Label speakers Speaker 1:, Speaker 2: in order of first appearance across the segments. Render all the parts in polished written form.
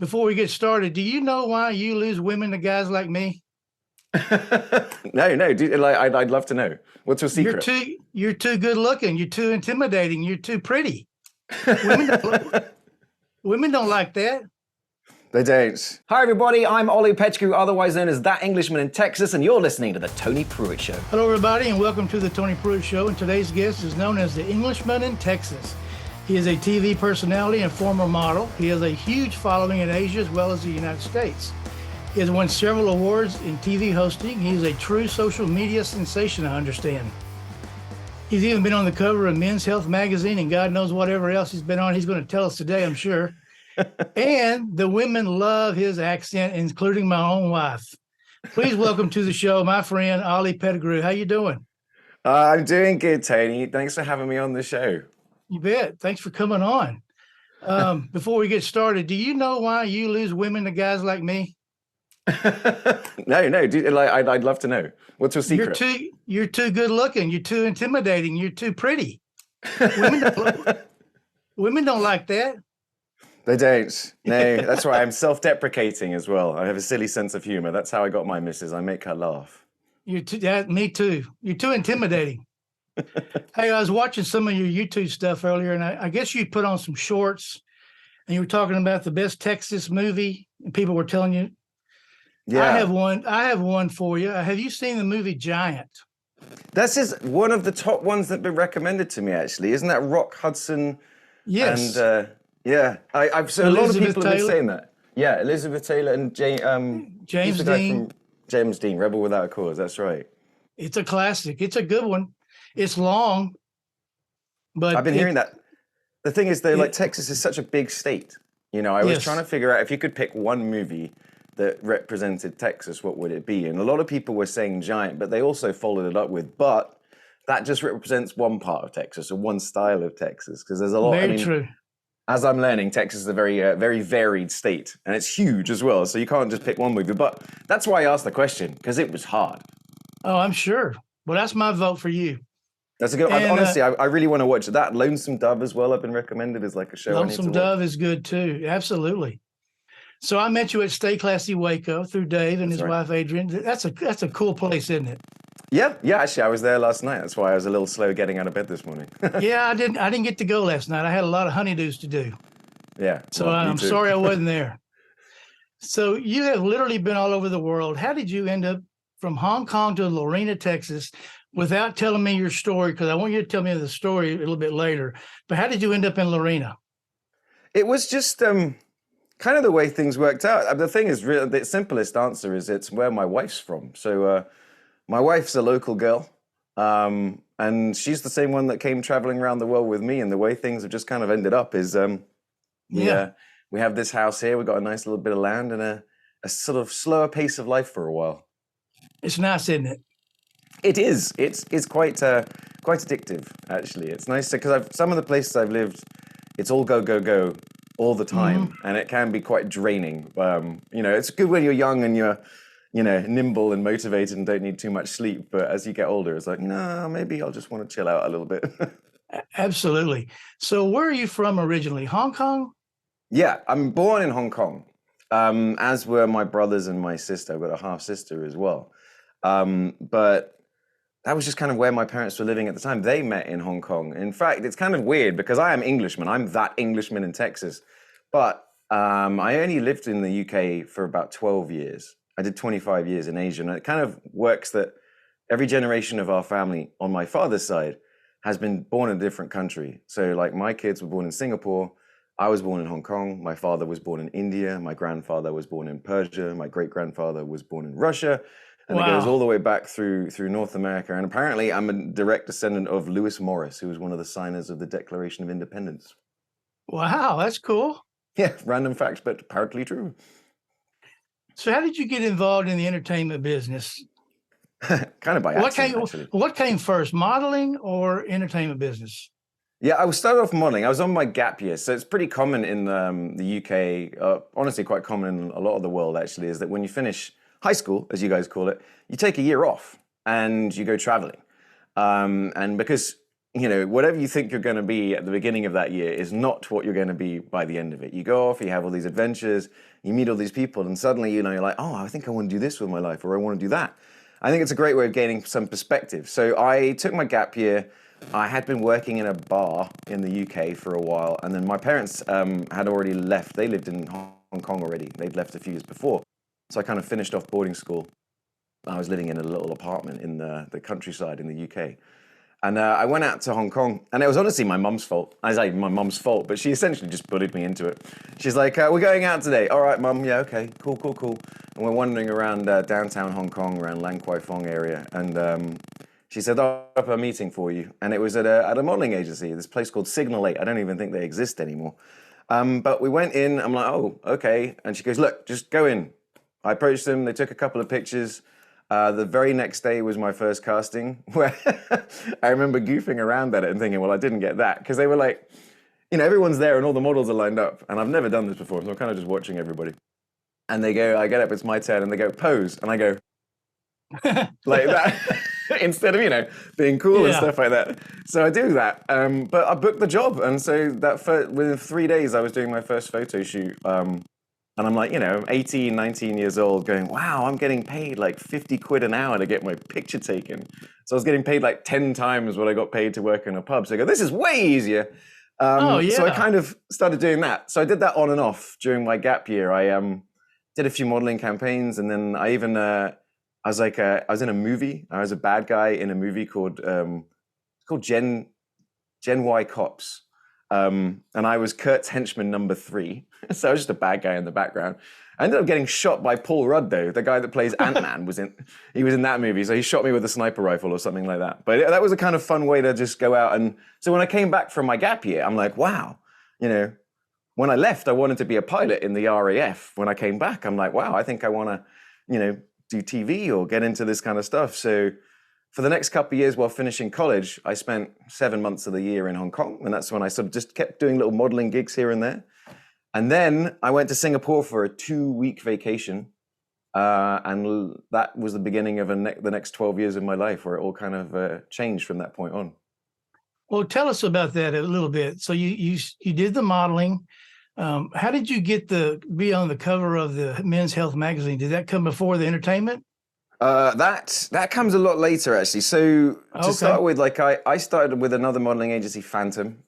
Speaker 1: Before we get started, do you know why you lose women to guys like me?
Speaker 2: No. I'd love to know. What's your
Speaker 1: You're
Speaker 2: secret?
Speaker 1: too good looking. You're too intimidating. You're too pretty. Women don't women don't like that.
Speaker 2: They don't. Hi, everybody. I'm Oli Pettigrew, otherwise known as That Englishman in Texas, and you're listening to The Tony Pruitt Show.
Speaker 1: Hello, everybody, and welcome to the Tony Pruitt Show. And today's guest is known as the Englishman in Texas. He is a TV personality and former model. He has a huge following in Asia as well as the United States. He has won several awards in TV hosting. He's a true social media sensation, I understand. He's even been on the cover of Men's Health magazine and God knows whatever else he's been on. He's going to tell us today, I'm sure. And the women love his accent, including my own wife. Please welcome to the show, my friend, Oli Pettigrew. How you doing?
Speaker 2: I'm doing good, Tony. Thanks for having me on the show.
Speaker 1: You bet. Thanks for coming on. Before we get started, do you know why you lose women to guys like me?
Speaker 2: No. I'd love to know. What's your secret?
Speaker 1: You're too good looking. You're too intimidating. You're too pretty. Women don't like that.
Speaker 2: They don't. No, that's why I'm self-deprecating as well. I have a silly sense of humor. That's how I got my missus. I make her laugh.
Speaker 1: Me too. You're too intimidating. Hey, I was watching some of your YouTube stuff earlier, and I guess you put on some shorts, and you were talking about the best Texas movie, and people were telling you.
Speaker 2: Yeah.
Speaker 1: I have one for you. Have you seen the movie Giant?
Speaker 2: This is one of the top ones that have been recommended to me, actually. Isn't that Rock Hudson?
Speaker 1: Yes.
Speaker 2: And yeah, I've so a lot of people have been saying that. Yeah, Elizabeth Taylor and
Speaker 1: James Dean.
Speaker 2: James Dean, Rebel Without a Cause. That's right.
Speaker 1: It's a classic. It's a good one. It's long, but
Speaker 2: I've been hearing that. The thing is, though, like Texas is such a big state. You know, I was trying to figure out if you could pick one movie that represented Texas, what would it be? And a lot of people were saying Giant, but they also followed it up with, but that just represents one part of Texas or one style of Texas, because there's a lot.
Speaker 1: Very true.
Speaker 2: As I'm learning, Texas is a very varied state, and it's huge as well. So you can't just pick one movie. But that's why I asked the question, because it was hard.
Speaker 1: Oh, I'm sure. Well, that's my vote for you.
Speaker 2: That's a good. Honestly, I really want to watch that. Lonesome Dove as well. I've been recommended as like a show.
Speaker 1: Lonesome Dove is good too. Absolutely. So I met you at Stay Classy Waco through Dave and his wife Adrian. That's a cool place, isn't it?
Speaker 2: Yeah. Actually, I was there last night. That's why I was a little slow getting out of bed this morning.
Speaker 1: Yeah, I didn't get to go last night. I had a lot of honeydews to do.
Speaker 2: Yeah.
Speaker 1: So I'm sorry I wasn't there. So you have literally been all over the world. How did you end up from Hong Kong to Lorena, Texas, without telling me your story? Because I want you to tell me the story a little bit later. But how did you end up in Lorena?
Speaker 2: It was just kind of the way things worked out. The thing is, really, the simplest answer is it's where my wife's from. So my wife's a local girl, and she's the same one that came traveling around the world with me. And the way things have just kind of ended up is, we have this house here. We've got a nice little bit of land and a sort of slower pace of life for a while.
Speaker 1: It's nice, isn't it?
Speaker 2: It is. It's quite addictive, actually. It's nice because some of the places I've lived, it's all go all the time, and it can be quite draining. It's good when you're young and you're, nimble and motivated and don't need too much sleep. But as you get older, it's like, no, maybe I'll just want to chill out a little bit.
Speaker 1: Absolutely. So where are you from originally? Hong Kong?
Speaker 2: Yeah, I'm born in Hong Kong, as were my brothers and my sister. I've got a half sister as well. But that was just kind of where my parents were living at the time. They met in Hong Kong. In fact, it's kind of weird because I am Englishman. I'm that Englishman in Texas. But I only lived in the UK for about 12 years. I did 25 years in Asia. And it kind of works that every generation of our family on my father's side has been born in a different country. So like my kids were born in Singapore. I was born in Hong Kong. My father was born in India. My grandfather was born in Persia. My great-grandfather was born in Russia. And it goes all the way back through North America. And apparently I'm a direct descendant of Lewis Morris, who was one of the signers of the Declaration of Independence.
Speaker 1: Wow, that's cool.
Speaker 2: Yeah, random facts, but apparently true.
Speaker 1: So how did you get involved in the entertainment business?
Speaker 2: Kind of by accident, actually.
Speaker 1: What came first, modeling or entertainment business?
Speaker 2: Yeah, I started off modeling. I was on my gap year. So it's pretty common in the UK, honestly quite common in a lot of the world actually, is that when you finish high school, as you guys call it, you take a year off and you go traveling. And because whatever you think you're going to be at the beginning of that year is not what you're going to be by the end of it. You go off, you have all these adventures, you meet all these people, and suddenly, you're like, oh, I think I want to do this with my life, or I want to do that. I think it's a great way of gaining some perspective. So I took my gap year. I had been working in a bar in the UK for a while, and then my parents had already left. They lived in Hong Kong already. They'd left a few years before. So I kind of finished off boarding school. I was living in a little apartment in the countryside in the UK. And I went out to Hong Kong, and it was honestly my mum's fault. I say my mum's fault, but she essentially just bullied me into it. She's like, we're going out today. All right, mum, yeah, okay, cool. And we're wandering around downtown Hong Kong, around Lang Kwai Fong area, and she said, I'll have a meeting for you. And it was at a modeling agency, this place called Signal 8. I don't even think they exist anymore. But we went in, I'm like, oh, okay. And she goes, look, just go in. I approached them, they took a couple of pictures. The very next day was my first casting, where I remember goofing around at it and thinking, well, I didn't get that. Because they were like, everyone's there and all the models are lined up. And I've never done this before, so I'm kind of just watching everybody. And they go, I get up, it's my turn, and they go, pose. And I go, like that, instead of, being cool and stuff like that. So I do that. But I booked the job. And so within 3 days, I was doing my first photo shoot. And I'm like, 18, 19 years old going, wow, I'm getting paid like 50 quid an hour to get my picture taken. So I was getting paid like 10 times what I got paid to work in a pub. So I go, this is way easier. So I kind of started doing that. So I did that on and off during my gap year. I did a few modeling campaigns, and then I even, I was in a movie. I was a bad guy in a movie called Gen Y Cops. And I was Kurt's henchman number 3. So I was just a bad guy in the background. I ended up getting shot by Paul Rudd, though. The guy that plays AntMan was in that movie. So he shot me with a sniper rifle or something like that. But that was a kind of fun way to just go out. And so when I came back from my gap year, I'm like, wow, when I left, I wanted to be a pilot in the RAF. When I came back, I'm like, wow, I think I want to, do TV or get into this kind of stuff. So for the next couple of years while finishing college, I spent 7 months of the year in Hong Kong. And that's when I sort of just kept doing little modeling gigs here and there. And then I went to Singapore for a 2-week vacation. And that was the beginning of the next 12 years of my life, where it all kind of changed from that point on.
Speaker 1: Well, tell us about that a little bit. So you did the modeling. How did you get be on the cover of the Men's Health magazine? Did that come before the entertainment?
Speaker 2: That comes a lot later, actually. So to start with, I started with another modeling agency, Phantom,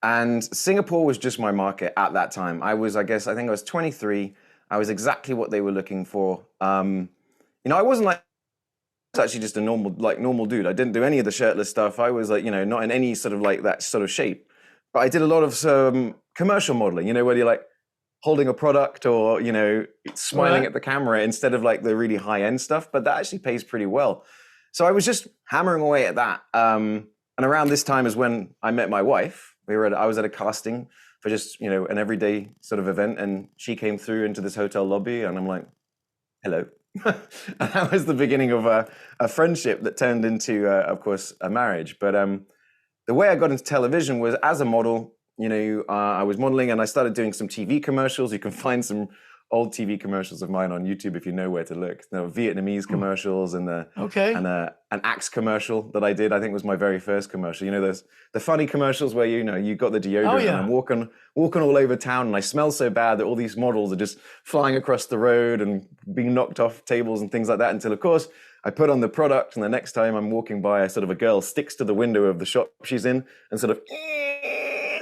Speaker 2: and Singapore was just my market at that time. I think I was 23. I was exactly what they were looking for. I wasn't like, I was actually just a normal dude. I didn't do any of the shirtless stuff. I was not in any sort of like that sort of shape. But I did a lot of commercial modeling, where you're like holding a product or, smiling at the camera instead of like the really high end stuff. But that actually pays pretty well. So I was just hammering away at that. And around this time is when I met my wife. I was at a casting for just, an everyday sort of event. And she came through into this hotel lobby and I'm like, hello. And that was the beginning of a friendship that turned into, of course, a marriage. But the way I got into television was as a model. I was modeling and I started doing some TV commercials. You can find some old TV commercials of mine on YouTube if you know where to look. The Vietnamese commercials and an Axe commercial that I did. I think was my very first commercial. There's the funny commercials where you got the deodorant and I'm walking all over town and I smell so bad that all these models are just flying across the road and being knocked off tables and things like that. Until of course I put on the product and the next time I'm walking by, a girl sticks to the window of the shop she's in and sort of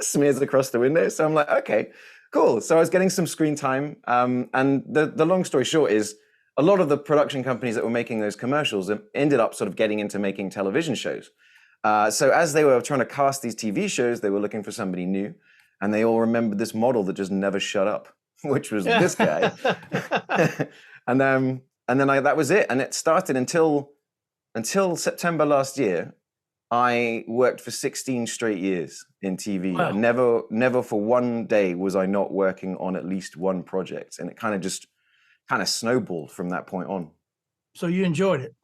Speaker 2: smears it across the window. So I'm like, okay, cool. So I was getting some screen time. And the long story short is a lot of the production companies that were making those commercials ended up sort of getting into making television shows. So as they were trying to cast these TV shows, they were looking for somebody new. And they all remembered this model that just never shut up, which was this guy. And then that was it. And it started until September last year. I worked for 16 straight years in TV. Wow. Never for one day was I not working on at least one project. And it kind of snowballed from that point on.
Speaker 1: So you enjoyed it?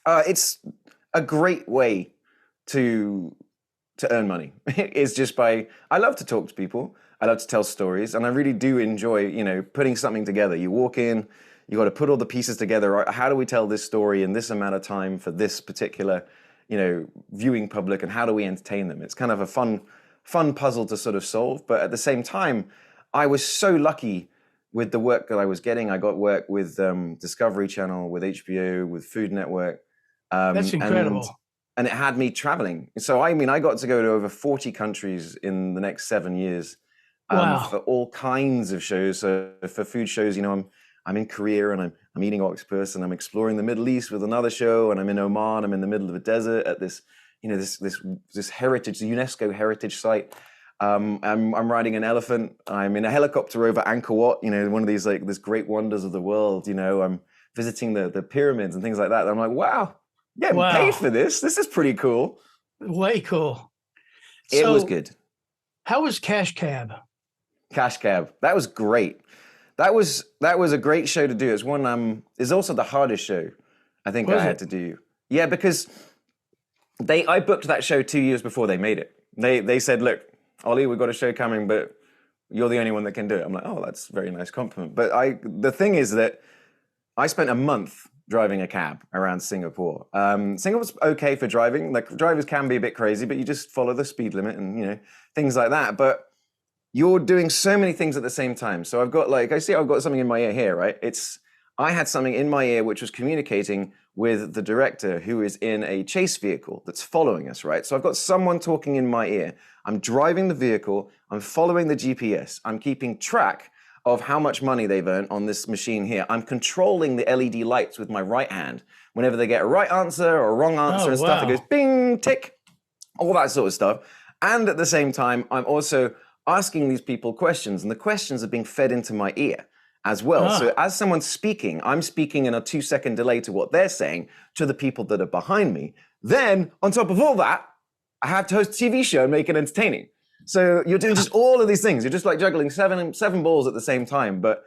Speaker 2: It's a great way to earn money. It's just I love to talk to people. I love to tell stories. And I really do enjoy, putting something together. You walk in, you got to put all the pieces together. How do we tell this story in this amount of time for this particular viewing public, and how do we entertain them? It's kind of a fun puzzle to sort of solve. But at the same time, I was so lucky with the work that I was getting. I got work with Discovery Channel, with HBO, with Food Network.
Speaker 1: That's incredible.
Speaker 2: And it had me traveling. So, I mean, I got to go to over 40 countries in the next 7 years
Speaker 1: Wow.
Speaker 2: for all kinds of shows. So for food shows, I'm in Korea and I'm eating octopus, and I'm exploring the Middle East with another show, and I'm in Oman. I'm in the middle of a desert at this, this heritage, the UNESCO heritage site. I'm riding an elephant. I'm in a helicopter over Angkor Wat, one of these this great wonders of the world. I'm visiting the pyramids and things like that. I'm like, wow, getting paid for this. This is pretty cool.
Speaker 1: Way cool.
Speaker 2: It was good.
Speaker 1: How was Cash Cab?
Speaker 2: Cash Cab. That was great. That was a great show to do. It's one it's also the hardest show I think I had to do. Yeah, because I booked that show 2 years before they made it. They said, look, Oli, we've got a show coming, but you're the only one that can do it. I'm like, oh, that's a very nice compliment. But the thing is that I spent a month driving a cab around Singapore. Singapore's okay for driving. Like, drivers can be a bit crazy, but you just follow the speed limit and things like that. But you're doing so many things at the same time. So I've got I've got something in my ear here, right? I had something in my ear which was communicating with the director, who is in a chase vehicle that's following us, right? So I've got someone talking in my ear. I'm driving the vehicle. I'm following the GPS. I'm keeping track of how much money they've earned on this machine here. I'm controlling the LED lights with my right hand. Whenever they get a right answer or a wrong answer stuff, it goes bing, tick, all that sort of stuff. And at the same time, I'm also asking these people questions, and the questions are being fed into my ear as well. So as someone's speaking, I'm speaking in a 2-second delay to what they're saying to the people that are behind me. Then, on top of all that, I have to host a TV show and make it entertaining. So you're doing just all of these things. You're just like juggling seven balls at the same time. But,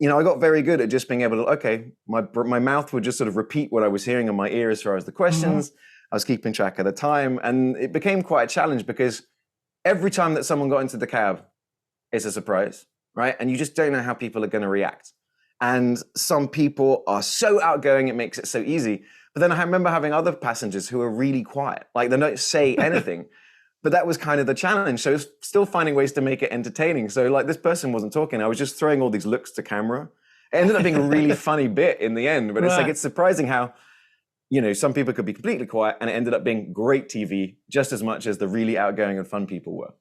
Speaker 2: I got very good at just being able to, my mouth would just sort of repeat what I was hearing in my ear as far as the questions. I was keeping track of the time. And it became quite a challenge because every time that someone got into the cab, it's a surprise, right? And you just don't know how people are going to react. And some people are so outgoing, it makes it so easy. But then I remember having other passengers who are really quiet, like they don't say anything. But that was kind of the challenge. So it's still finding ways to make it entertaining. So like this person wasn't talking. I was just throwing all these looks to camera. It ended up being a really funny bit in the end. But it's surprising how, some people could be completely quiet and it ended up being great TV just as much as the really outgoing and fun people were.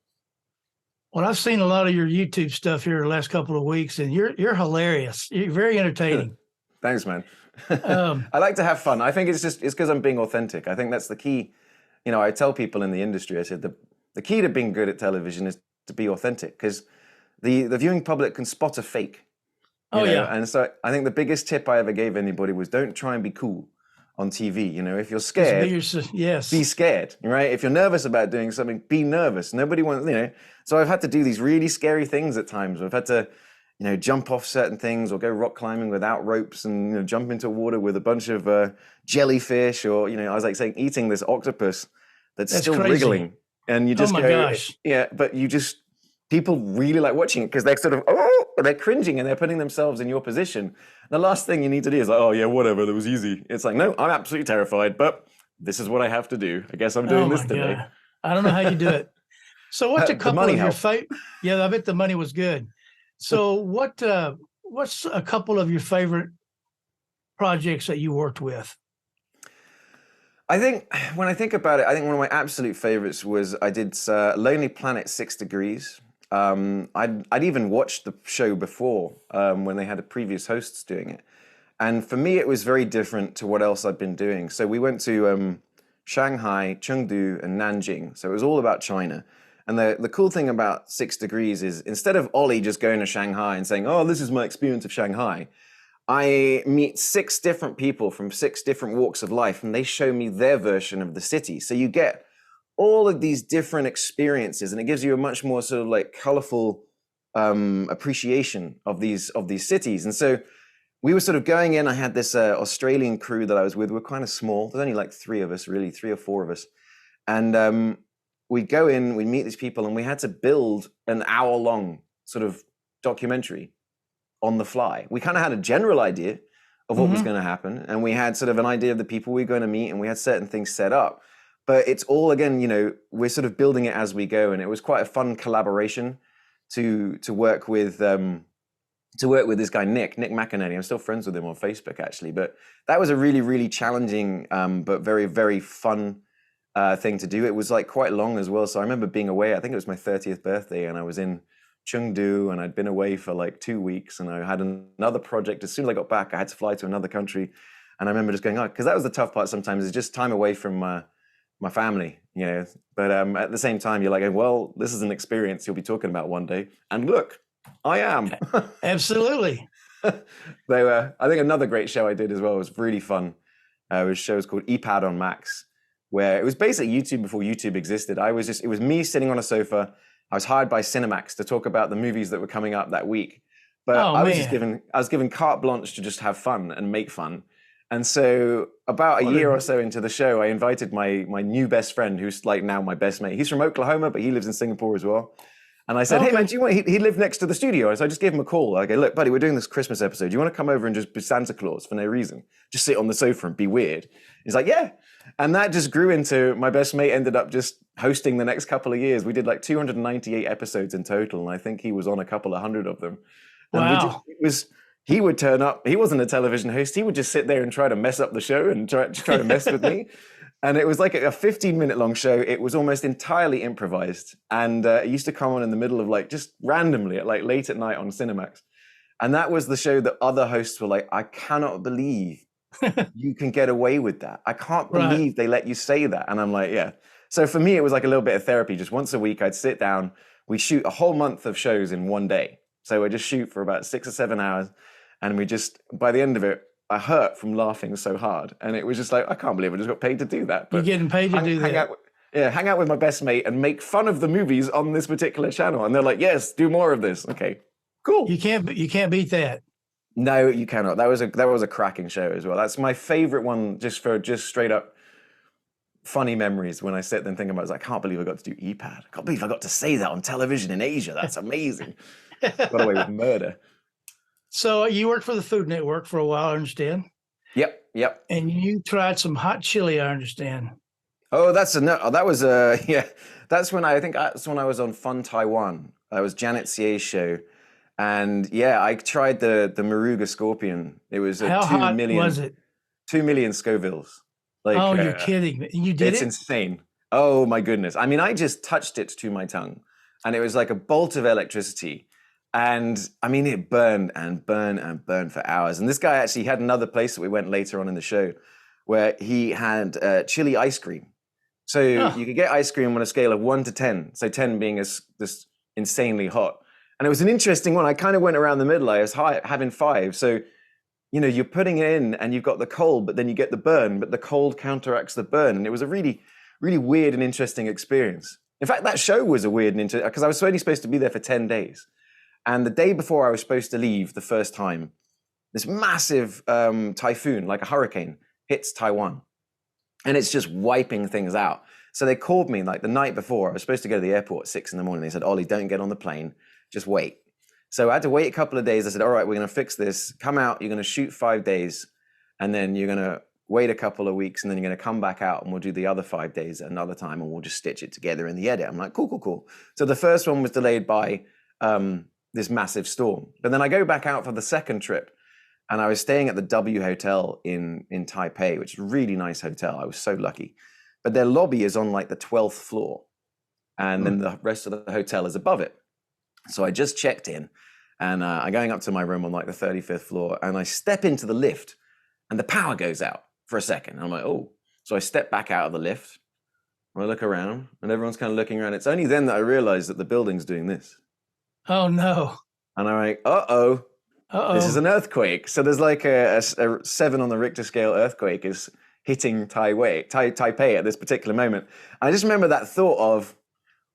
Speaker 1: Well, I've seen a lot of your YouTube stuff here the last couple of weeks, and you're hilarious. You're very entertaining.
Speaker 2: Thanks, man. I like to have fun. I think it's because I'm being authentic. I think that's the key. I tell people in the industry, I said, the key to being good at television is to be authentic, because the viewing public can spot a fake. And so I think the biggest tip I ever gave anybody was don't try and be cool on TV. If you're scared, be scared, right? If you're nervous about doing something, be nervous. Nobody wants, So I've had to do these really scary things at times. I've had to, jump off certain things or go rock climbing without ropes and jump into water with a bunch of jellyfish, or I was like eating this octopus that's still crazy. Wriggling, and you just
Speaker 1: gosh.
Speaker 2: Yeah, but people really like watching it because they're sort of they're cringing and they're putting themselves in your position. The last thing you need to do is like, oh yeah, whatever, that was easy. It's like, no, I'm absolutely terrified, but this is what I have to do. I guess I'm doing this today.
Speaker 1: God. I don't know how you do it. So what's a couple of your favorite? Yeah, I bet the money was good. So what's a couple of your favorite projects that you worked with?
Speaker 2: I think when I think about it, I think one of my absolute favorites was I did Lonely Planet 6 Degrees. I'd even watched the show before when they had a previous hosts doing it. And for me, it was very different to what else I'd been doing. So we went to Shanghai, Chengdu, and Nanjing. So it was all about China. And the cool thing about 6 Degrees is instead of Oli just going to Shanghai and saying, oh, this is my experience of Shanghai, I meet 6 different people from 6 different walks of life, and they show me their version of the city. So you get all of these different experiences, and it gives you a much more sort of like colorful appreciation of these cities. And so we were sort of going in. I had this Australian crew that I was with. We were kind of small. There's only like 3 of us, really, 3 or 4 of us. And we'd go in, we'd meet these people, and we had to build an hour-long sort of documentary on the fly. We kind of had a general idea of what was going to happen, and we had sort of an idea of the people we were going to meet, and we had certain things set up. but it's all, again, we're sort of building it as we go. And it was quite a fun collaboration to work with this guy, Nick McInerney. I'm still friends with him on Facebook, actually. But that was a really, really challenging, but very, very fun thing to do. It was like quite long as well. So I remember being away, I think it was my 30th birthday, and I was in Chengdu, and I'd been away for like 2 weeks, and I had another project. As soon as I got back, I had to fly to another country. And I remember just going, because that was the tough part sometimes, is just time away from my family, But at the same time, you're like, well, this is an experience you'll be talking about one day. And look, I am.
Speaker 1: Absolutely.
Speaker 2: I think another great show I did as well was really fun. It was shows called EPAD on Max, where it was basically YouTube before YouTube existed. It was me sitting on a sofa. I was hired by Cinemax to talk about the movies that were coming up that week. But I was given carte blanche to just have fun and make fun. And so about a year or so into the show, I invited my new best friend, who's like now my best mate. He's from Oklahoma, but he lives in Singapore as well. And I said, hey man, do you want, he lived next to the studio. So I just gave him a call. I go, look, buddy, we're doing this Christmas episode. Do you want to come over and just be Santa Claus for no reason? Just sit on the sofa and be weird. He's like, yeah. And that just grew into, my best mate ended up just hosting the next couple of years. We did like 298 episodes in total. And I think he was on a couple of hundred of them. And
Speaker 1: wow.
Speaker 2: he would turn up. He wasn't a television host. He would just sit there and try to mess up the show and try to mess with me. And it was like a 15-minute long show. It was almost entirely improvised. And it used to come on in the middle of like just randomly at like late at night on Cinemax. And that was the show that other hosts were like, I cannot believe you can get away with that. I can't believe they let you say that. And I'm like, yeah. So for me, it was like a little bit of therapy. Just once a week, I'd sit down. We shoot a whole month of shows in one day. So I just shoot for about 6 or 7 hours. And we just, by the end of it, I hurt from laughing so hard. And it was just like, I can't believe I just got paid to do that. But
Speaker 1: you're getting paid to do that.
Speaker 2: Hang out with my best mate and make fun of the movies on this particular channel. And they're like, yes, do more of this. Okay, cool.
Speaker 1: You can't beat that.
Speaker 2: No, you cannot. That was a cracking show as well. That's my favorite one, just straight up funny memories. When I sit there and think about it, I can't believe I got to do EPAD. I can't believe I got to say that on television in Asia. That's amazing. Got away with murder.
Speaker 1: So you worked for the Food Network for a while, I understand.
Speaker 2: Yep.
Speaker 1: And you tried some hot chili, I understand.
Speaker 2: Oh, that's when I was on Fun Taiwan. That was Janet Sier's show. And yeah, I tried the Maruga Scorpion. It was
Speaker 1: How hot was it?
Speaker 2: 2 million Scovilles. Like,
Speaker 1: you're kidding me. You did it?
Speaker 2: It's insane. Oh my goodness. I mean, I just touched it to my tongue and it was like a bolt of electricity. And I mean, it burned and burned and burned for hours. And this guy actually had another place that we went later on in the show where he had chili ice cream. So you could get ice cream on a scale of 1 to 10. So 10 being this insanely hot. And it was an interesting one. I kind of went around the middle. I was having 5. So, you're putting it in and you've got the cold, but then you get the burn, but the cold counteracts the burn. And it was a really, really weird and interesting experience. In fact, that show was a weird and interesting, because I was only supposed to be there for 10 days. And the day before I was supposed to leave the first time, this massive typhoon, like a hurricane, hits Taiwan. And it's just wiping things out. So they called me like the night before. I was supposed to go to the airport at 6 a.m. They said, Oli, don't get on the plane. Just wait. So I had to wait a couple of days. I said, all right, we're going to fix this. Come out. You're going to shoot 5 days. And then you're going to wait a couple of weeks. And then you're going to come back out and we'll do the other 5 days at another time. And we'll just stitch it together in the edit. I'm like, cool. So the first one was delayed by this massive storm. But then I go back out for the second trip. And I was staying at the W Hotel in Taipei, which is a really nice hotel. I was so lucky. But their lobby is on like the 12th floor. And then the rest of the hotel is above it. So I just checked in and I'm going up to my room on like the 35th floor. And I step into the lift and the power goes out for a second. And I'm like, oh. So I step back out of the lift. I look around and everyone's kind of looking around. It's only then that I realized that the building's doing this.
Speaker 1: Oh, no.
Speaker 2: And I'm like, uh-oh. This is an earthquake. So there's like a 7 on the Richter scale earthquake is hitting Taipei at this particular moment. And I just remember that thought of,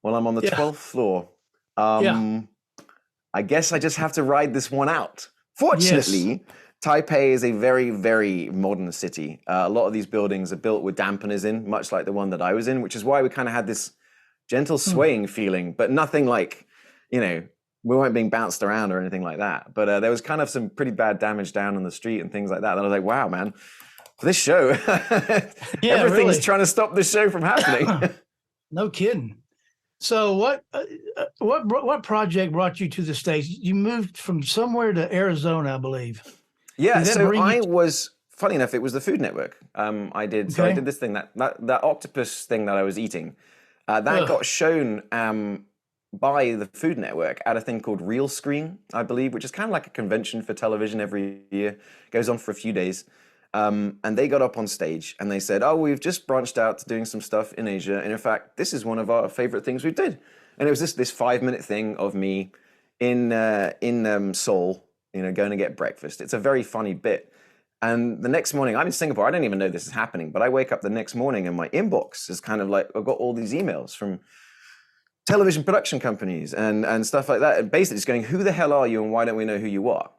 Speaker 2: well, I'm on the 12th floor. I guess I just have to ride this one out. Fortunately, Taipei is a very, very modern city. A lot of these buildings are built with dampeners in, much like the one that I was in, which is why we kind of had this gentle swaying feeling, but nothing like, we weren't being bounced around or anything like that. But there was kind of some pretty bad damage down on the street and things like that. And I was like, wow, man, This show,
Speaker 1: Yeah,
Speaker 2: everything's
Speaker 1: really.
Speaker 2: trying to stop this show from happening.
Speaker 1: No kidding. So what project brought you to the States? You moved from somewhere to Arizona, I believe.
Speaker 2: Yeah,
Speaker 1: Did that
Speaker 2: so
Speaker 1: bring you
Speaker 2: I was funny enough. It was the Food Network. I
Speaker 1: okay?
Speaker 2: did this thing that octopus thing that I was eating. That
Speaker 1: Ugh,
Speaker 2: got shown by the Food Network at a thing called Real Screen, I believe, which is kind of like a convention for television every year. Goes on for a few days. And they got up on stage and they said, "Oh, we've just branched out to doing some stuff in Asia, and in fact, this is one of our favorite things we did." And it was this 5 minute thing of me in Seoul, going to get breakfast. It's a very funny bit. And the next morning, I'm in Singapore. I don't even know this is happening, but I wake up the next morning and my inbox is kind of like I've got all these emails from television production companies and stuff like that, and basically just going, "Who the hell are you, and why don't we know who you are?"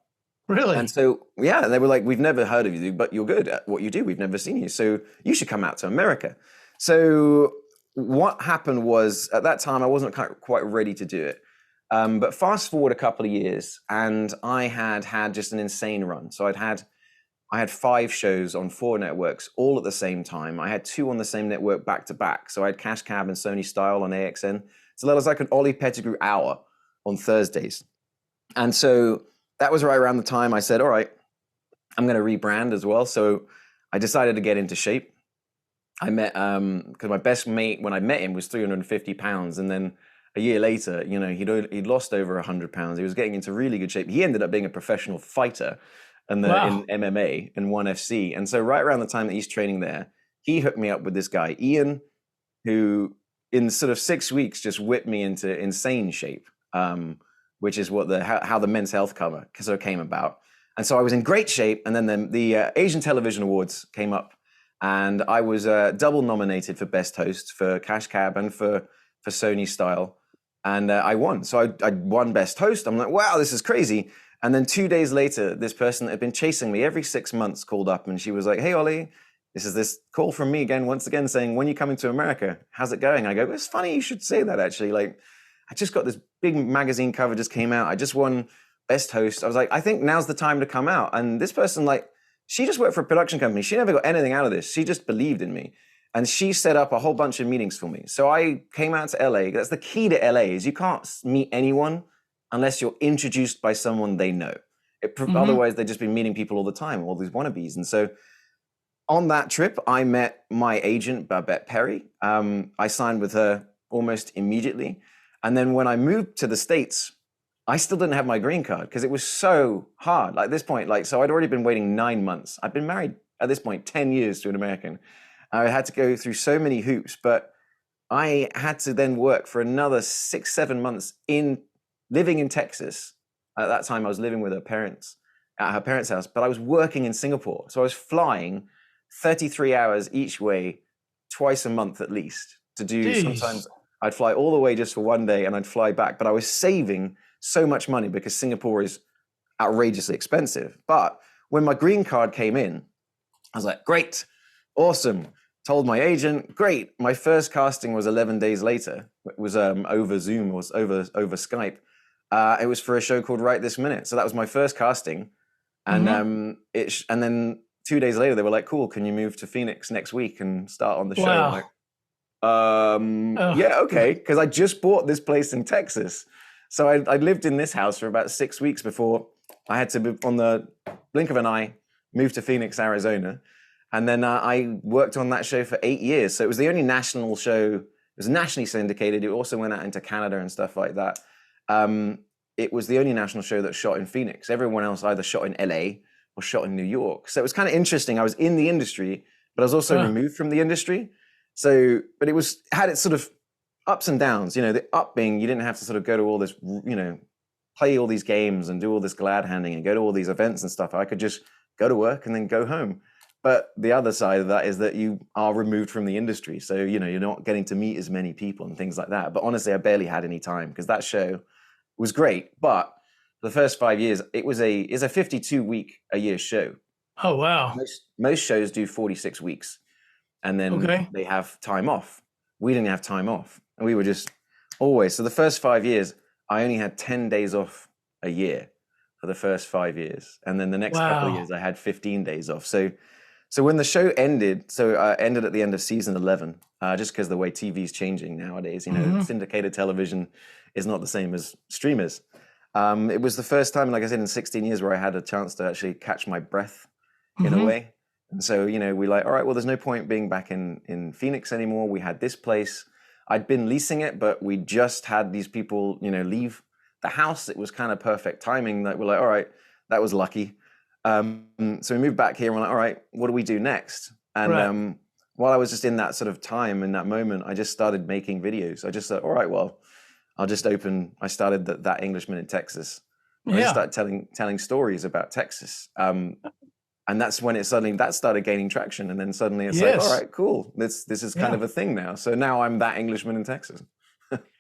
Speaker 2: And
Speaker 1: really?
Speaker 2: so, yeah, they were like, "We've never heard of you, but you're good at what you do. We've never seen you. So you should come out to America." So what happened was at that time, I wasn't quite ready to do it. But fast forward a couple of years and I had just an insane run. So I had 5 shows on 4 networks all at the same time. I had 2 on the same network back to back. So I had Cash Cab and Sony Style on AXN. So that was like an Oli Pettigrew hour on Thursdays. And so that was right around the time I said, all right, I'm going to rebrand as well. So I decided to get into shape. I met, because my best mate, when I met him, was 350 pounds. And then a year later, he'd lost over 100 pounds. He was getting into really good shape. He ended up being a professional fighter in
Speaker 1: Wow.
Speaker 2: MMA and 1FC. And so right around the time that he's training there, he hooked me up with this guy, Ian, who in sort of 6 weeks just whipped me into insane shape, which is what how the Men's Health cover sort of came about. And so I was in great shape. And then the Asian Television Awards came up, and I was double nominated for Best Host for Cash Cab and for Sony Style. And I won. So I won Best Host. I'm like, wow, this is crazy. And then 2 days later, this person that had been chasing me every 6 months called up and she was like, "Hey, Oli, this is this call from me again, once again, saying, when you coming to America, how's it going?" I go, "It's funny you should say that, actually. Like, I just got this big magazine cover just came out. I just won Best Host." I was like, "I think now's the time to come out." And this person, like, she just worked for a production company. She never got anything out of this. She just believed in me. And she set up a whole bunch of meetings for me. So I came out to LA. That's the key to LA is you can't meet anyone unless you're introduced by someone they know.
Speaker 1: Mm-hmm.
Speaker 2: Otherwise, they'd just be meeting people all the time, all these wannabes. And so on that trip, I met my agent, Babette Perry. I signed with her almost immediately. And then when I moved to the States, I still didn't have my green card because it was so hard. Like at this point, so I'd already been waiting 9 months. I'd been married at this point 10 years to an American. I had to go through so many hoops, but I had to then work for another 6, 7 months living in Texas. At that time, I was living with her parents at her parents' house, but I was working in Singapore. So I was flying 33 hours each way, twice a month at least, to do.
Speaker 1: Jeez.
Speaker 2: Sometimes I'd fly all the way just for one day and I'd fly back. But I was saving so much money because Singapore is outrageously expensive. But when my green card came in, I was like, great, awesome. Told my agent, great. My first casting was 11 days later. It was over Zoom, or over Skype. It was for a show called Right This Minute. So that was my first casting. And
Speaker 1: Mm-hmm.
Speaker 2: and then 2 days later, they were like, "Cool, can you move to Phoenix next week and start on the show?" I'm like,
Speaker 1: Wow. Oh,
Speaker 2: yeah, okay, because I just bought this place in Texas. So I lived in this house for about 6 weeks before I had to, on the blink of an eye, move to Phoenix, Arizona. And then I worked on that show for 8 years. So it was the only national show. It was nationally syndicated. It also went out into Canada and stuff like that. It was the only national show that shot in Phoenix. Everyone else either shot in LA or shot in New York. So it was kind of interesting. I was in the industry, but I was also removed from the industry. So, but had its sort of ups and downs. The up being you didn't have to sort of go to all this, play all these games and do all this glad handing and go to all these events and stuff. I could just go to work and then go home. But the other side of that is that you are removed from the industry. So, you're not getting to meet as many people and things like that. But honestly, I barely had any time because that show was great. But for the first 5 years, it's a 52-week-a-year show.
Speaker 1: oh, wow.
Speaker 2: Most shows do 46 weeks and then
Speaker 1: Okay.
Speaker 2: they have time off. We didn't have time off. And we were just always. So the first 5 years, I only had 10 days off a year for the first 5 years. And then the next couple of
Speaker 1: Wow.
Speaker 2: years, I had 15 days off. So So when the show ended, ended at the end of season 11, just because the way TV is changing nowadays, syndicated television is not the same as streamers. It was the first time, like I said, in 16 years where I had a chance to actually catch my breath in a way. And so, we all right, well, there's no point being back in Phoenix anymore. We had this place. I'd been leasing it, but we just had these people, leave the house. It was kind of perfect timing that we're like, all right, that was lucky. So we moved back here and we're like, all right, what do we do next? And while I was just in that sort of time, in that moment, I just started making videos. I just thought, all right, well, I started that Englishman in Texas. I just started telling stories about Texas. And that's when that started gaining traction. And then suddenly it's like, all right, cool. This is kind of a thing now. So now I'm that Englishman in Texas.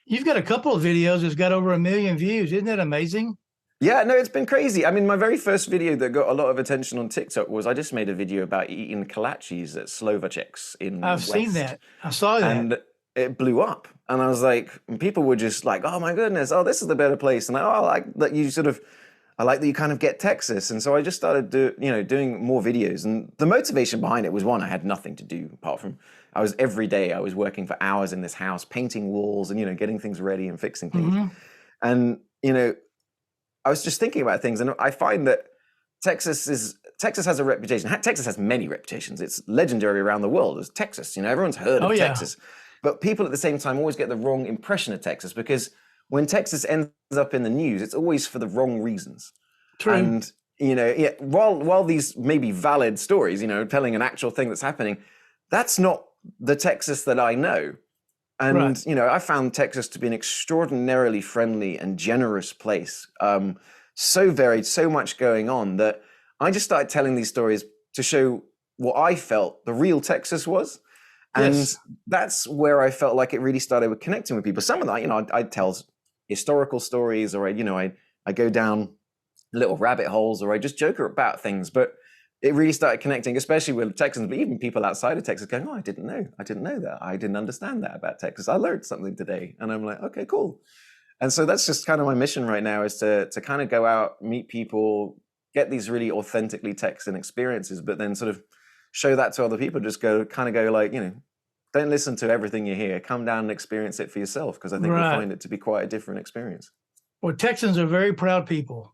Speaker 1: You've got a couple of videos that's got over 1 million views. Isn't that amazing?
Speaker 2: Yeah, no, it's been crazy. I mean, my very first video that got a lot of attention on TikTok was I just made a video about eating kolaches at Slovaceks in
Speaker 1: I've seen that. I saw that.
Speaker 2: And it blew up. And I was like, people were just like, oh my goodness, oh, this is the better place. And I like that I like that you kind of get Texas. And so I just started doing more videos. And the motivation behind it was, one, I had nothing to do apart from every day I was working for hours in this house, painting walls and, getting things ready and fixing things. And, I was just thinking about things. And I find that Texas has a reputation. Texas has many reputations. It's legendary around the world as Texas. Everyone's heard of Texas. But people at the same time always get the wrong impression of Texas, because when Texas ends up in the news, it's always for the wrong reasons.
Speaker 1: True.
Speaker 2: And, while these may be valid stories, telling an actual thing that's happening, that's not the Texas that I know. And, I found Texas to be an extraordinarily friendly and generous place. So varied, so much going on that I just started telling these stories to show what I felt the real Texas was. And that's where I felt like it really started with connecting with people. Some of that, I'd tell historical stories, or I go down little rabbit holes, or I just joke about things. But it really started connecting, especially with Texans, but even people outside of Texas going, oh, I didn't know that. I didn't understand that about Texas. I learned something today. And I'm like, okay, cool. And so that's just kind of my mission right now, is to kind of go out, meet people, get these really authentically Texan experiences, but then sort of show that to other people. Just go like, don't listen to everything you hear. Come down and experience it for yourself, because I think you'll find it to be quite a different experience.
Speaker 1: Well, Texans are very proud people.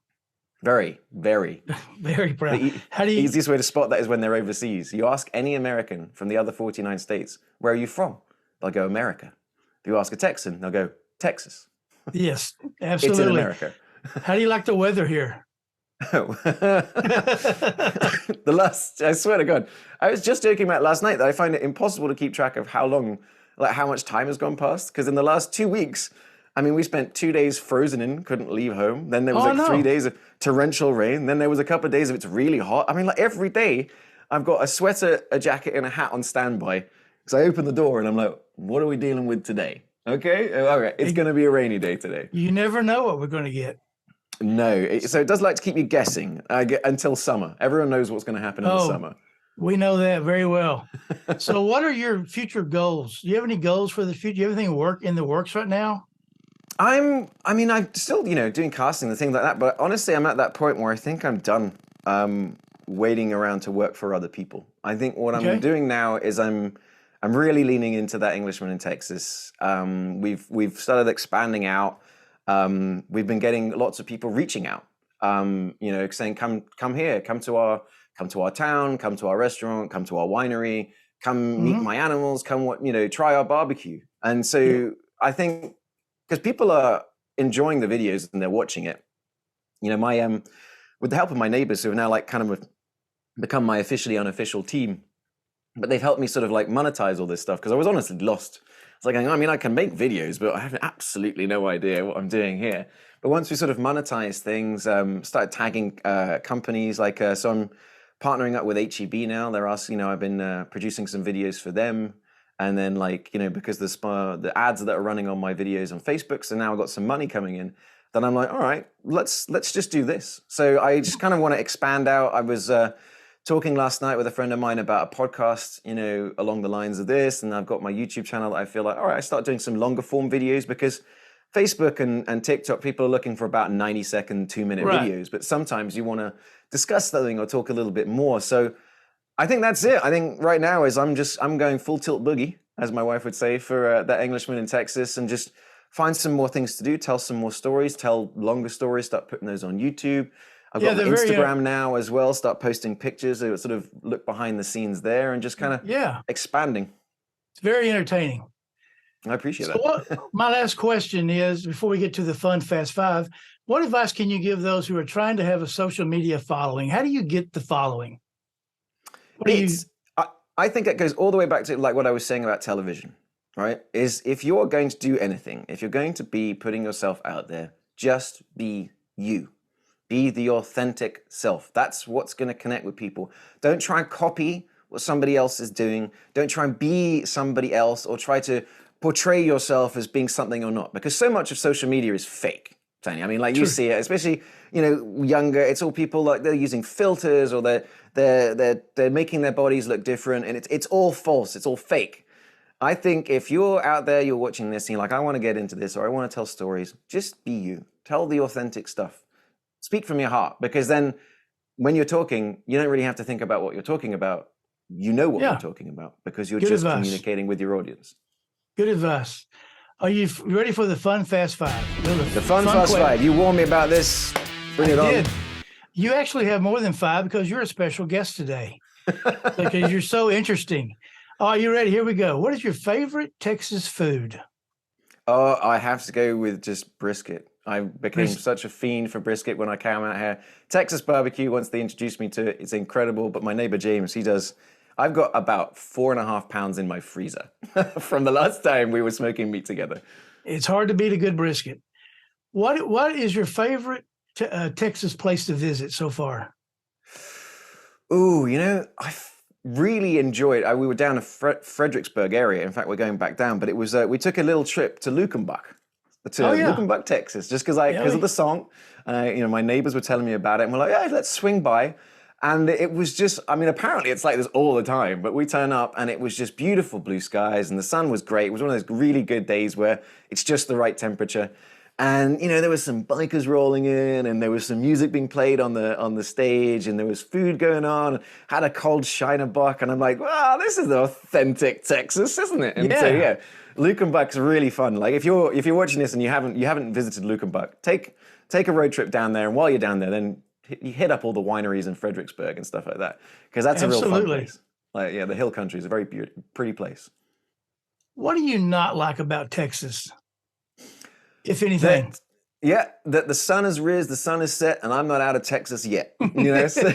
Speaker 2: Very, very.
Speaker 1: Very proud.
Speaker 2: The easiest way to spot that is when they're overseas. You ask any American from the other 49 states, where are you from? They'll go, America. If you ask a Texan, they'll go, Texas.
Speaker 1: Yes, absolutely.
Speaker 2: It's in America.
Speaker 1: How do you like the weather here?
Speaker 2: I swear to God, I was just joking about last night that I find it impossible to keep track of how much time has gone past. Because in the last 2 weeks, we spent 2 days frozen in, couldn't leave home. Then there was 3 days of torrential rain. Then there was a couple of days of it's really hot. Every day I've got a sweater, a jacket, and a hat on standby. Because I open the door and I'm like, what are we dealing with today? Okay, it's going to be a rainy day today.
Speaker 1: You never know what we're going to get.
Speaker 2: No, so it does like to keep you guessing until summer. Everyone knows what's going to happen in the summer.
Speaker 1: We know that very well. So what are your future goals? Do you have any goals for the future? Do you have anything in the works right now?
Speaker 2: I'm still, doing casting and things like that. But honestly, I'm at that point where I think I'm done waiting around to work for other people. I think what I'm doing now is I'm really leaning into that Englishman in Texas. We've started expanding out. We've been getting lots of people reaching out, saying, come here, come to our town, come to our restaurant, come to our winery, come meet my animals, try our barbecue. And so I think, because people are enjoying the videos and they're watching it, with the help of my neighbors who have now kind of become my officially unofficial team, but they've helped me sort of monetize all this stuff, because I was honestly lost. It's like, I can make videos, but I have absolutely no idea what I'm doing here. But once we sort of monetize things, started tagging companies, so I'm partnering up with HEB now. They're asking, I've been producing some videos for them. And then because the ads that are running on my videos on Facebook, so now I've got some money coming in, then I'm like, all right, let's just do this. So I just kind of want to expand out. I was talking last night with a friend of mine about a podcast, along the lines of this. And I've got my YouTube channel that I feel like, all right, I start doing some longer form videos, because Facebook and TikTok, people are looking for about 90-second, 2-minute videos. But sometimes you want to discuss something or talk a little bit more. So I think that's it. I think right now is I'm going full tilt boogie, as my wife would say, for that Englishman in Texas, and just find some more things to do, tell some more stories, tell longer stories, start putting those on YouTube. I've
Speaker 1: Yeah,
Speaker 2: got my
Speaker 1: they're very,
Speaker 2: Instagram now as well. Start posting pictures, so sort of look behind the scenes there, and just kind of
Speaker 1: yeah,
Speaker 2: expanding.
Speaker 1: it's very entertaining.
Speaker 2: I appreciate
Speaker 1: So what,
Speaker 2: that.
Speaker 1: my last question is, before we get to the fun Fast Five, what advice can you give those who are trying to have a social media following? How do you get the following? What do you,
Speaker 2: It's I think it goes all the way back to like what I was saying about television, right? Is if you're going to do anything, if you're going to be putting yourself out there, just be you. Be the authentic self. That's what's going to connect with people. Don't try and copy what somebody else is doing. Don't try and be somebody else or try to portray yourself as being something you're not, because so much of social media is fake, Tony. I mean, like you
Speaker 1: true.
Speaker 2: see it, especially younger. It's all people like they're using filters or they're making their bodies look different, and it's all false. It's all fake. I think if you're out there, you're watching this, and you're like, I want to get into this or I want to tell stories, just be you. Tell the authentic stuff. Speak from your heart, because then when you're talking, you don't really have to think about what you're talking about. You know what
Speaker 1: Yeah.
Speaker 2: you're talking about because you're
Speaker 1: Good
Speaker 2: just
Speaker 1: advice.
Speaker 2: communicating with your audience.
Speaker 1: Good advice. Are you ready for the fun Fast Five?
Speaker 2: The fun Fast Five. You warned me about this. Bring it on.
Speaker 1: Did. You actually have more than five because you're a special guest today. Because you're so interesting. Are you ready? Here we go. What is your favorite Texas food?
Speaker 2: Oh, I have to go with just brisket. I became such a fiend for brisket when I came out here. Texas barbecue, once they introduced me to it, it's incredible. But my neighbor James, I've got about 4.5 pounds in my freezer from the last time we were smoking meat together.
Speaker 1: It's hard to beat a good brisket. What is your favorite Texas place to visit so far?
Speaker 2: Ooh, I really enjoyed. We were down in Fredericksburg area. In fact, we're going back down, but it was we took a little trip to Lukenbach, Texas, just because of the song. My neighbors were telling me about it, and we're like, yeah, let's swing by. And it was just, I mean, apparently it's like this all the time, but we turn up and it was just beautiful blue skies and the sun was great. It was one of those really good days where it's just the right temperature. And, there was some bikers rolling in and there was some music being played on the stage and there was food going on. Had a cold Shiner Bock and I'm like, wow, this is authentic Texas, isn't it? And so, yeah, Lukenbach's really fun. Like if you're watching this and you haven't visited Lukenbach, take a road trip down there. And while you're down there, then you hit up all the wineries in Fredericksburg and stuff like that, because that's a real fun place. Like, yeah, the Hill Country is a very pretty place.
Speaker 1: What do you not like about Texas, if anything?
Speaker 2: That the sun is risen, the sun is set, and I'm not out of Texas yet. So,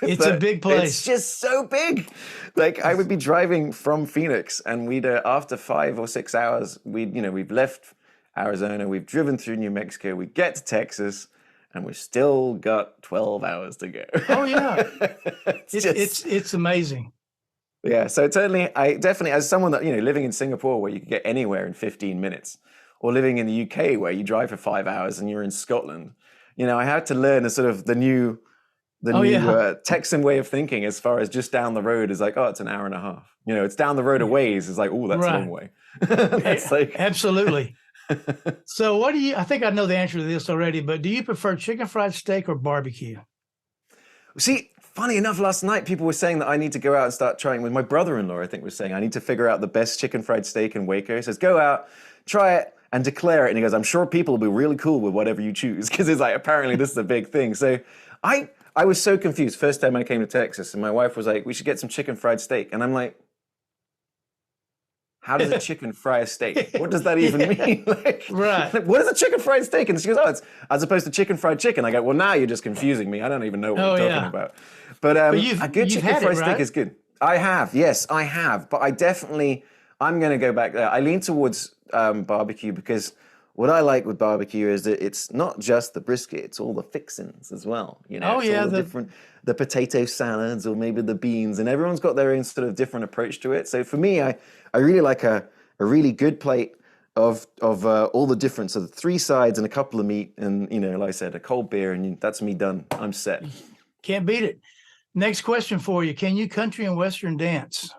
Speaker 1: it's a big place.
Speaker 2: It's just so big. Like I would be driving from Phoenix, and we'd after 5 or 6 hours, we've left Arizona, we've driven through New Mexico, we get to Texas. And we've still got 12 hours to go.
Speaker 1: Oh yeah, it's amazing.
Speaker 2: Yeah, so I definitely, as someone that living in Singapore where you can get anywhere in 15 minutes, or living in the UK where you drive for 5 hours and you're in Scotland, I had to learn the new Texan way of thinking as far as just down the road is like, oh, it's an hour and a half. It's down the road a ways. It's like, oh, that's a long way. That's like
Speaker 1: absolutely. So I think I know the answer to this already, but do you prefer chicken fried steak or barbecue?
Speaker 2: See, funny enough, last night people were saying that I need to go out and start trying with my brother-in-law, I think was saying I need to figure out the best chicken fried steak in Waco. He says, go out, try it and declare it. And he goes, I'm sure people will be really cool with whatever you choose. Because it's like, apparently this is a big thing. So I was so confused first time I came to Texas and my wife was like, we should get some chicken fried steak. And I'm like, how does a chicken fry a steak? What does that even mean?
Speaker 1: Right.
Speaker 2: What is a chicken fried steak? And she goes, oh, it's as opposed to chicken fried chicken. I go, well, now you're just confusing me. I don't even know what you're talking about. But a good chicken fried steak is good. I have, yes, I have. But I'm going to go back there. I lean towards barbecue because what I like with barbecue is that it's not just the brisket, it's all the fixings as well. All the potato salads or maybe the beans, and everyone's got their own sort of different approach to it. So for me, I really like a really good plate of all the different, so the 3 sides and a couple of meat and, like I said, a cold beer, and that's me done. I'm set. Can't
Speaker 1: beat it. Next question for you. Can you country and Western dance?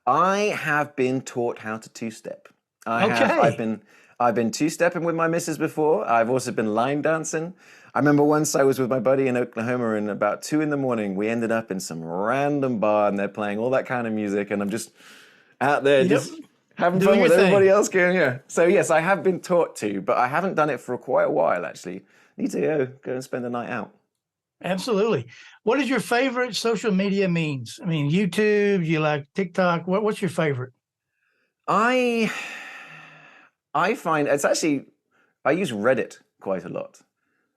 Speaker 2: I have been taught how to two-step. I've been two-stepping with my missus before. I've also been line dancing. I remember once I was with my buddy in Oklahoma, and about 2 a.m, we ended up in some random bar, and they're playing all that kind of music, and I'm just out there
Speaker 1: Yep.
Speaker 2: just having
Speaker 1: Doing
Speaker 2: fun
Speaker 1: your
Speaker 2: with everybody
Speaker 1: thing.
Speaker 2: else going, yeah. So yes, I have been taught to, but I haven't done it for quite a while, actually. Need to go and spend a night out.
Speaker 1: Absolutely. What is your favorite social media means? I mean, YouTube, you like TikTok? What's your favorite?
Speaker 2: I I find it's actually, I use Reddit quite a lot.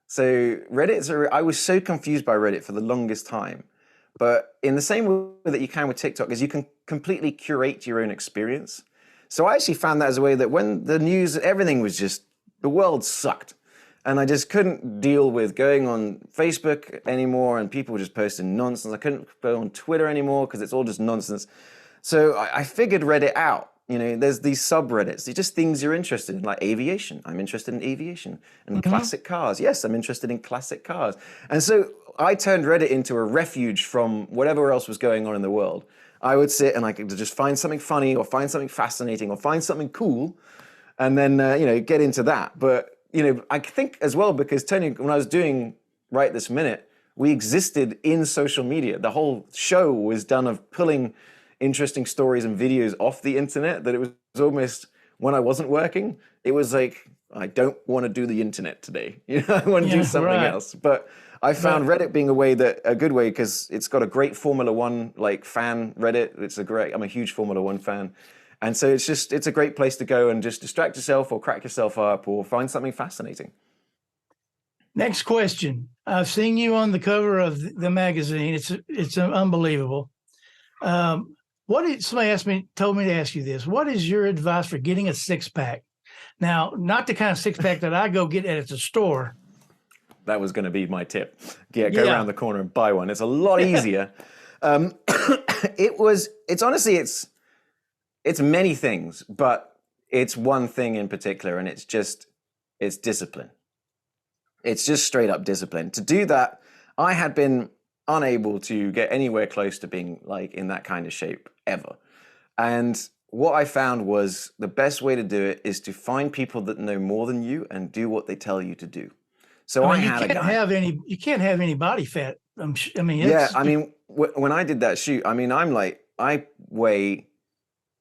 Speaker 2: So I was so confused by Reddit for the longest time. But in the same way that you can with TikTok, is you can completely curate your own experience. So I actually found that as a way that when the news, everything was just, the world sucked. And I just couldn't deal with going on Facebook anymore, and people were just posting nonsense. I couldn't go on Twitter anymore because it's all just nonsense. So I figured Reddit out. You know, there's these subreddits. They're just things you're interested in, like aviation. I'm interested in aviation. And classic cars. Yes, I'm interested in classic cars. And so I turned Reddit into a refuge from whatever else was going on in the world. I would sit and I could just find something funny or find something fascinating or find something cool, and then, get into that. But, I think as well, because Tony, when I was doing Right This Minute, we existed in social media. The whole show was done of pulling interesting stories and videos off the internet, that it was almost, when I wasn't working, it was like, I don't want to do the internet today. I want to do something else. But I found Reddit being a good way, because it's got a great Formula One fan Reddit. I'm a huge Formula One fan. And so it's a great place to go and just distract yourself or crack yourself up or find something fascinating.
Speaker 1: Next question. I've seen you on the cover of the magazine. It's unbelievable. Somebody told me to ask you this. What is your advice for getting a six-pack? Now, not the kind of six-pack that I go get at the store.
Speaker 2: That was going to be my tip. Go around the corner and buy one. It's a lot easier. It's many things, but it's one thing in particular, and it's discipline. It's just straight up discipline. To do that, I had been unable to get anywhere close to being in that kind of shape ever. And what I found was the best way to do it is to find people that know more than you and do what they tell you to do. So you
Speaker 1: can't have any body fat. When
Speaker 2: I did that shoot, I weigh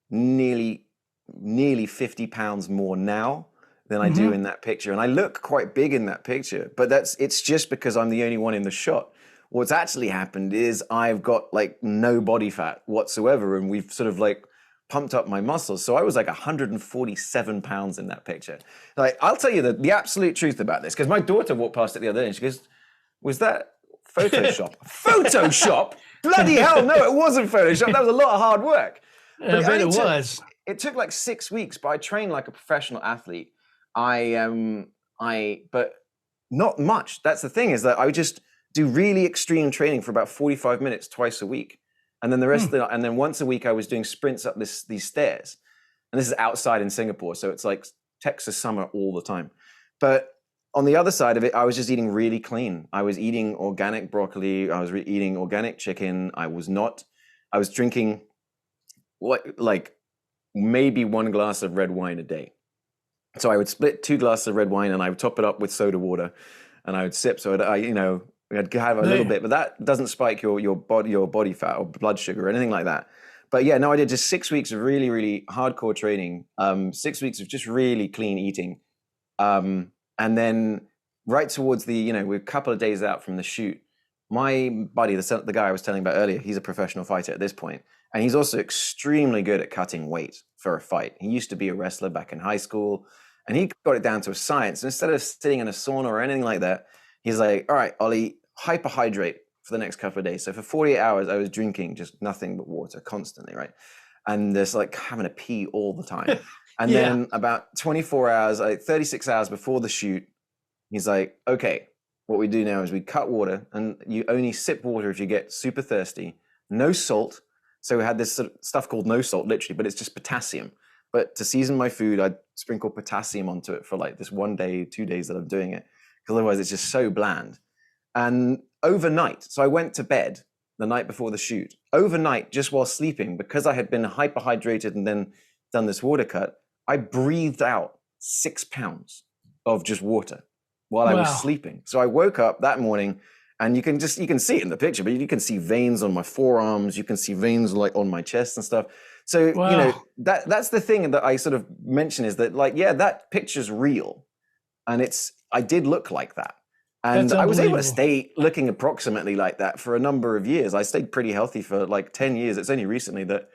Speaker 2: nearly 50 pounds more now than I do in that picture. And I look quite big in that picture, but it's just because I'm the only one in the shot. What's actually happened is I've got no body fat whatsoever, and we've sort of pumped up my muscles. So I was 147 pounds in that picture. I'll tell you the absolute truth about this, because my daughter walked past it the other day and she goes, "Was that Photoshop?" Photoshop? Bloody hell, no, it wasn't Photoshop. That was a lot of hard work.
Speaker 1: I bet it was.
Speaker 2: It took 6 weeks, but I trained like a professional athlete. But not much. That's the thing, is that I would just do really extreme training for about 45 minutes twice a week. And then the rest and then once a week I was doing sprints up these stairs. And this is outside in Singapore, so it's like Texas summer all the time. But on the other side of it, I was just eating really clean. I was eating organic broccoli. I was eating organic chicken. I was drinking maybe 1 glass of red wine a day. So I would split 2 glasses of red wine and I would top it up with soda water, and I would sip. So I'd have a little bit, but that doesn't spike your body fat or blood sugar or anything like that. But yeah, no, I did just 6 weeks of really, really hardcore training, 6 weeks of just really clean eating. And then right towards we're a couple of days out from the shoot, my buddy, the guy I was telling about earlier, he's a professional fighter at this point, and he's also extremely good at cutting weight for a fight. He used to be a wrestler back in high school, and he got it down to a science. And instead of sitting in a sauna or anything like that, he's like, "All right, Oli, hyperhydrate for the next couple of days." So for 48 hours, I was drinking just nothing but water constantly, right? And just having to pee all the time. And then about 24 hours, 36 hours before the shoot, he's like, "Okay, what we do now is we cut water, and you only sip water if you get super thirsty. No salt." So we had this sort of stuff called no salt, literally, but it's just potassium. But to season my food, I'd sprinkle potassium onto it for this 1 day, 2 days that I'm doing it, because otherwise it's just so bland. And overnight, so I went to bed the night before the shoot. Overnight, just while sleeping, because I had been hyperhydrated and then done this water cut, I breathed out 6 pounds of just water. while I was
Speaker 1: Wow.
Speaker 2: sleeping. So I woke up that morning, and you can see it in the picture, but you can see veins on my forearms, you can see veins like on my chest and stuff. So, you know,
Speaker 1: Wow.
Speaker 2: that's the thing that I sort of mention is that, like, yeah, that picture's real. And I did look like that. And
Speaker 1: That's
Speaker 2: I was able to
Speaker 1: unbelievable.
Speaker 2: stay looking approximately like that for a number of years. I stayed pretty healthy for like 10 years. It's only recently that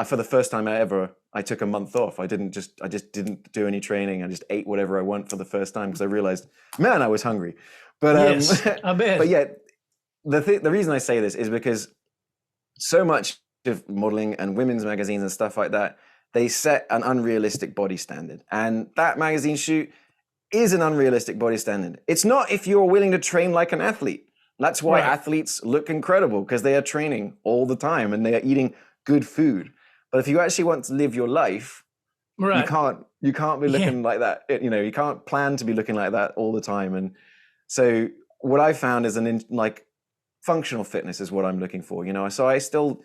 Speaker 2: for the first time I took a month off. I just didn't do any training. I just ate whatever I want for the first time because I realized, man, I was hungry. But
Speaker 1: Yes, I bet.
Speaker 2: but yeah, the reason I say this is because so much of modeling and women's magazines and stuff like that, they set an unrealistic body standard. And that magazine shoot is an unrealistic body standard. It's not if you're willing to train like an athlete. That's why athletes look incredible, because they are training all the time and they are eating good food. But if you actually want to live your life, you can't be looking like that. You know, you can't plan to be looking like that all the time. And so what I found is like functional fitness is what I'm looking for. You know, so I still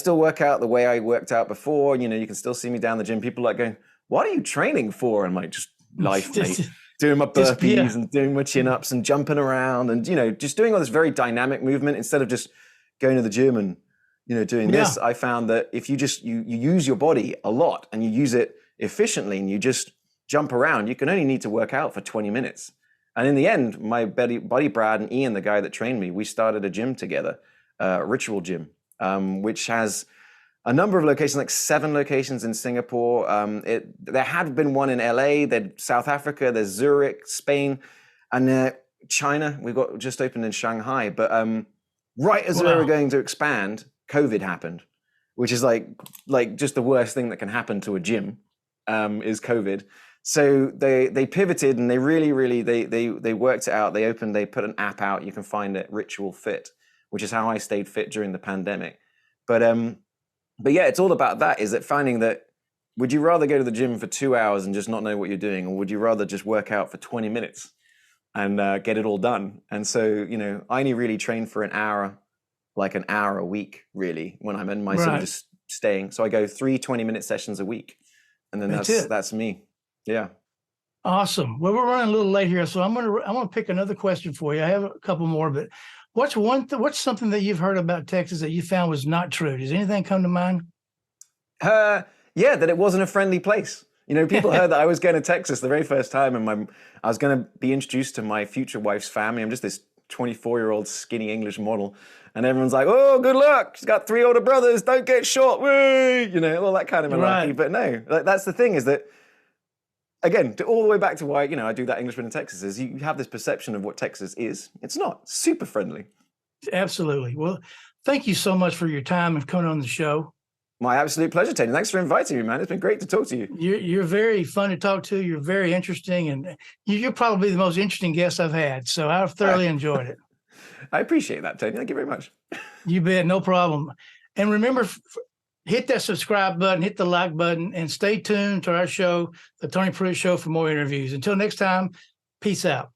Speaker 2: work out the way I worked out before. You know, you can still see me down the gym. People are like going, "What are you training for?" And I'm like, just life, mate. Doing my burpees and doing my chin-ups and jumping around and, you know, just doing all this very dynamic movement instead of just going to the gym and, you know, doing this. I found that if you just, you use your body a lot and you use it efficiently and you just jump around, you can only need to work out for 20 minutes. And in the end, my buddy Brad and Ian, the guy that trained me, we started a gym together, Ritual Gym, which has a number of locations, like 7 locations in Singapore. There had been one in LA, there's South Africa, there's Zurich, Spain, and China. We got just opened in Shanghai. But right as we were going to expand, COVID happened, which is like just the worst thing that can happen to a gym, is COVID. So they pivoted and they really they worked it out. They put an app out. You can find it, Ritual Fit, which is how I stayed fit during the pandemic. But yeah, it's all about that. Is that finding that, would you rather go to the gym for 2 hours and just not know what you're doing, or would you rather just work out for 20 minutes and get it all done? And so, you know, I only really train for an hour a week, really, when I'm in my sort of just staying. So I go 3 20-minute sessions a week, and then that's me. Yeah.
Speaker 1: Awesome. Well, we're running a little late here, so I'm gonna pick another question for you. I have a couple more, but what's something that you've heard about Texas that you found was not true? Does anything come to mind?
Speaker 2: Yeah, that it wasn't a friendly place. You know, people heard that I was going to Texas the very first time, and I was going to be introduced to my future wife's family. I'm just this 24-year-old skinny English model, and everyone's like, "Oh, good luck. She's got 3 older brothers. Don't get shot." Woo! You know, all that kind of malarkey. But no, that's the thing, is that, again, all the way back to why, you know, I do that Englishman in Texas, is you have this perception of what Texas is. It's not super friendly.
Speaker 1: Absolutely. Well, thank you so much for your time and coming on the show.
Speaker 2: My absolute pleasure, Tony. Thanks for inviting me, man. It's been great to talk to you.
Speaker 1: You're very fun to talk to. You're very interesting, and you're probably the most interesting guest I've had. So I've thoroughly enjoyed it.
Speaker 2: I appreciate that, Tony. Thank you very much.
Speaker 1: You bet. No problem. And remember, hit that subscribe button, hit the like button, and stay tuned to our show, The Tony Pruitt Show, for more interviews. Until next time, peace out.